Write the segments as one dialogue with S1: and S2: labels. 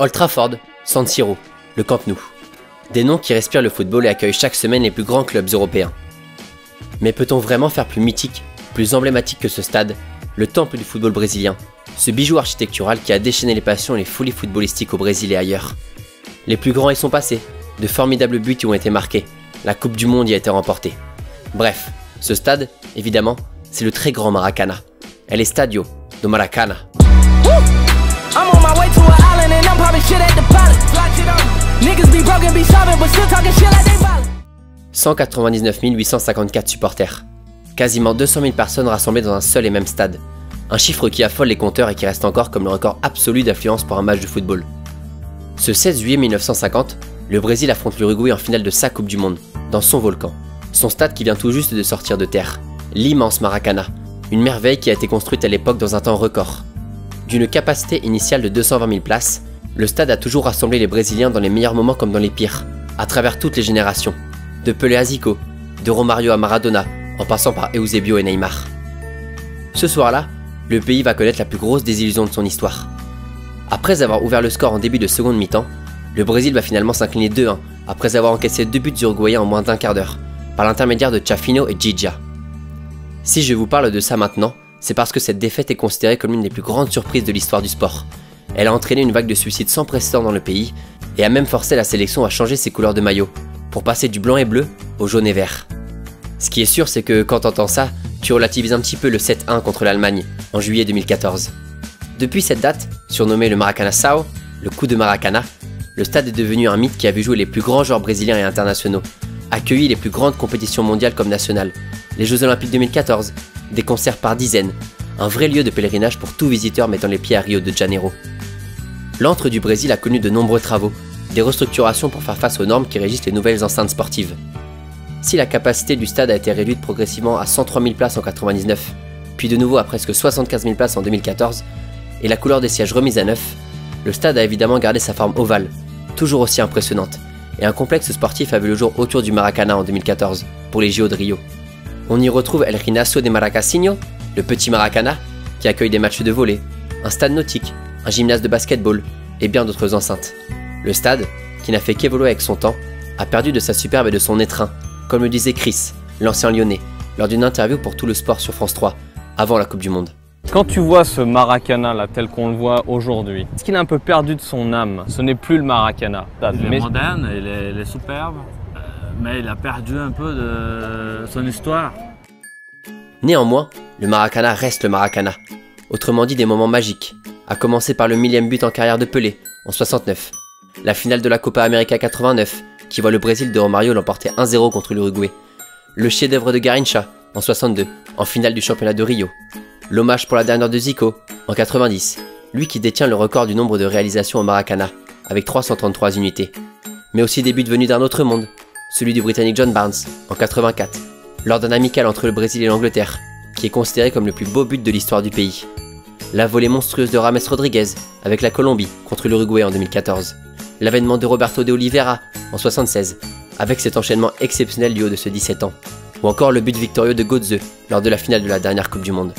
S1: Old Trafford, San Siro, le Camp Nou. Des noms qui respirent le football et accueillent chaque semaine les plus grands clubs européens. Mais peut-on vraiment faire plus mythique, plus emblématique que ce stade, le temple du football brésilien, ce bijou architectural qui a déchaîné les passions et les folies footballistiques au Brésil et ailleurs? Les plus grands y sont passés, de formidables buts y ont été marqués, la Coupe du Monde y a été remportée. Bref, ce stade, évidemment, c'est le très grand Maracana. El Estadio do Maracana. 199 854 supporters. Quasiment 200 000 personnes rassemblées dans un seul et même stade. Un chiffre qui affole les compteurs et qui reste encore comme le record absolu d'affluence pour un match de football. Ce 16 juillet 1950, le Brésil affronte l'Uruguay en finale de sa Coupe du Monde, dans son volcan. Son stade qui vient tout juste de sortir de terre. L'immense Maracana. Une merveille qui a été construite à l'époque dans un temps record. D'une capacité initiale de 220 000 places, le stade a toujours rassemblé les Brésiliens dans les meilleurs moments comme dans les pires, à travers toutes les générations. De Pelé à Zico, de Romario à Maradona, en passant par Eusebio et Neymar. Ce soir-là, le pays va connaître la plus grosse désillusion de son histoire. Après avoir ouvert le score en début de seconde mi-temps, le Brésil va finalement s'incliner 2-1 après avoir encaissé 2 buts uruguayens en moins d'un quart d'heure, par l'intermédiaire de Chafino et Djidia. Si je vous parle de ça maintenant, c'est parce que cette défaite est considérée comme l'une des plus grandes surprises de l'histoire du sport. Elle a entraîné une vague de suicides sans précédent dans le pays et a même forcé la sélection à changer ses couleurs de maillot, pour passer du blanc et bleu au jaune et vert. Ce qui est sûr, c'est que quand t'entends ça, tu relativises un petit peu le 7-1 contre l'Allemagne en juillet 2014. Depuis cette date, surnommé le Maracanaçao, le coup de Maracana, le stade est devenu un mythe qui a vu jouer les plus grands joueurs brésiliens et internationaux, accueilli les plus grandes compétitions mondiales comme nationales, les Jeux Olympiques 2014, des concerts par dizaines, un vrai lieu de pèlerinage pour tout visiteur mettant les pieds à Rio de Janeiro. L'antre du Brésil a connu de nombreux travaux, des restructurations pour faire face aux normes qui régissent les nouvelles enceintes sportives. Si la capacité du stade a été réduite progressivement à 103 000 places en 1999, puis de nouveau à presque 75 000 places en 2014, et la couleur des sièges remise à neuf, le stade a évidemment gardé sa forme ovale, toujours aussi impressionnante, et un complexe sportif a vu le jour autour du Maracana en 2014, pour les JO de Rio. On y retrouve El Ginásio de Maracasinho, le petit Maracana, qui accueille des matchs de volley, un stade nautique, un gymnase de basketball, et bien d'autres enceintes. Le stade, qui n'a fait qu'évoluer avec son temps, a perdu de sa superbe et de son étreint, comme le disait Chris, l'ancien Lyonnais, lors d'une interview pour Tout le Sport sur France 3, avant la Coupe du Monde.
S2: Quand tu vois ce Maracana là, tel qu'on le voit aujourd'hui, est-ce qu'il a un peu perdu de son âme? Ce n'est plus le Maracana.
S3: Il est moderne, il est superbe, mais il a perdu un peu de son histoire.
S1: Néanmoins, le Maracana reste le Maracana. Autrement dit, des moments magiques, à commencer par le 1000e but en carrière de Pelé, en 69. La finale de la Copa América 89, qui voit le Brésil de Romario l'emporter 1-0 contre l'Uruguay. Le chef-d'œuvre de Garrincha, en 62, en finale du championnat de Rio. L'hommage pour la dernière de Zico, en 90, lui qui détient le record du nombre de réalisations au Maracana, avec 333 unités. Mais aussi des buts venus d'un autre monde, celui du Britannique John Barnes, en 84, lors d'un amical entre le Brésil et l'Angleterre, qui est considéré comme le plus beau but de l'histoire du pays. La volée monstrueuse de James Rodriguez, avec la Colombie, contre l'Uruguay en 2014. L'avènement de Roberto de Oliveira, en 76, avec cet enchaînement exceptionnel du haut de ce 17 ans. Ou encore le but victorieux de Götze, lors de la finale de la dernière Coupe du Monde.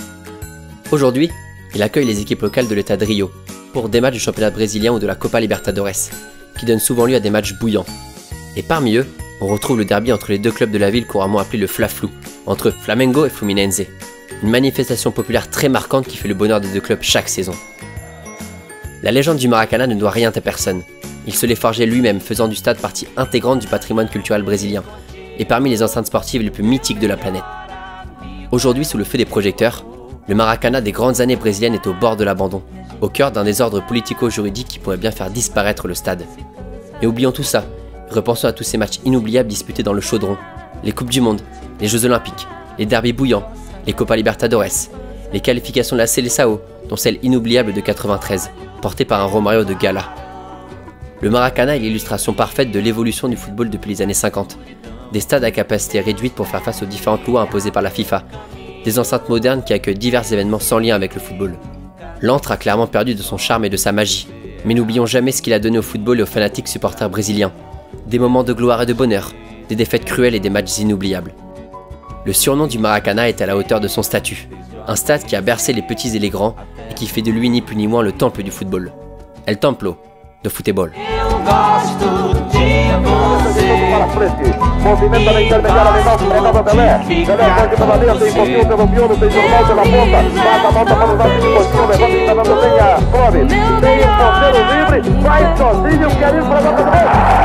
S1: Aujourd'hui, il accueille les équipes locales de l'état de Rio, pour des matchs du championnat brésilien ou de la Copa Libertadores, qui donnent souvent lieu à des matchs bouillants. Et parmi eux, on retrouve le derby entre les deux clubs de la ville couramment appelé le Fla-Flu, entre Flamengo et Fluminense. Une manifestation populaire très marquante qui fait le bonheur des deux clubs chaque saison. La légende du Maracana ne doit rien à personne. Il se l'est forgé lui-même, faisant du stade partie intégrante du patrimoine culturel brésilien, et parmi les enceintes sportives les plus mythiques de la planète. Aujourd'hui, sous le feu des projecteurs, le Maracana des grandes années brésiliennes est au bord de l'abandon, au cœur d'un désordre politico-juridique qui pourrait bien faire disparaître le stade. Mais oublions tout ça, et repensons à tous ces matchs inoubliables disputés dans le chaudron, les Coupes du Monde, les Jeux Olympiques, les derbys bouillants, les Copa Libertadores, les qualifications de la Seleção, dont celle inoubliable de 93, portée par un Romario de gala. Le Maracana est l'illustration parfaite de l'évolution du football depuis les années 50. Des stades à capacité réduite pour faire face aux différentes lois imposées par la FIFA, des enceintes modernes qui accueillent divers événements sans lien avec le football. L'antre a clairement perdu de son charme et de sa magie, mais n'oublions jamais ce qu'il a donné au football et aux fanatiques supporters brésiliens. Des moments de gloire et de bonheur, des défaites cruelles et des matchs inoubliables. Le surnom du Maracana est à la hauteur de son statut, un stade qui a bercé les petits et les grands et qui fait de lui ni plus ni moins le temple du football. El Templo, de football.
S4: Movimenta na intermediária, Reinaldo, entregado a Pelé. Pelé pode pela linha, tem Coutinho pelo miolo, tem Jornal pela ponta. Faz a volta para o lado de Coutinho, levanta e está dando bem a Clóvis. Tem o ponteiro livre, vai sozinho, quer ir para a